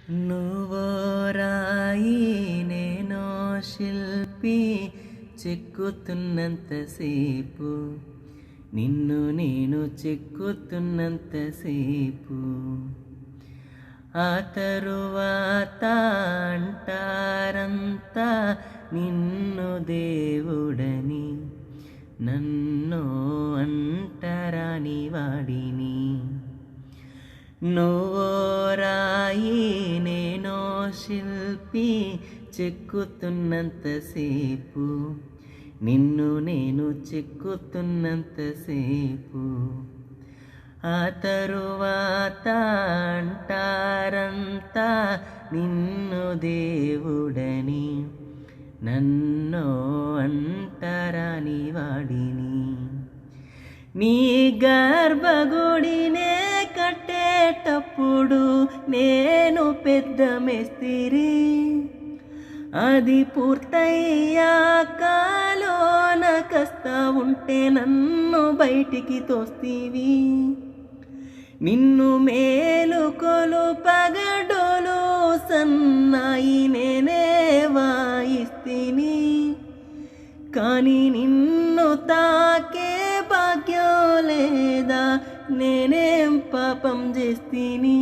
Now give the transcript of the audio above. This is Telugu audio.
నువ్వో రాయి నేనో శిల్పి, చెక్కుతున్నంతసేపు నిన్ను నేను చెక్కుతున్నంతసేపు, ఆ తరువాత అంటారంతా నిన్ను దేవుడని, నన్ను అంటరాని వాడిని. నువ్వో రాయి నేనో శిల్పి, చెక్కుతున్నంతసేపు నిన్ను నేను చెక్కుతున్నంతసేపు, ఆ తరువాత అంటారంతా నిన్ను దేవుడని, నన్ను అంటరాని వాడిని. నీ గర్భగుడినే కట్టేటప్పుడు నేను పెద్ద మేస్తిరి, అది పూర్తయ్యాక లోన కస్తా ఉంటే నన్ను బయటికి తోస్తీవి. నిన్ను మేలుకొలుపగ డోలు సన్నాయి నేనే వాయిస్తిని, కానీ నిన్ను తాకే భాగ్యం లేదా, నేనేం పాపం చేస్తిని.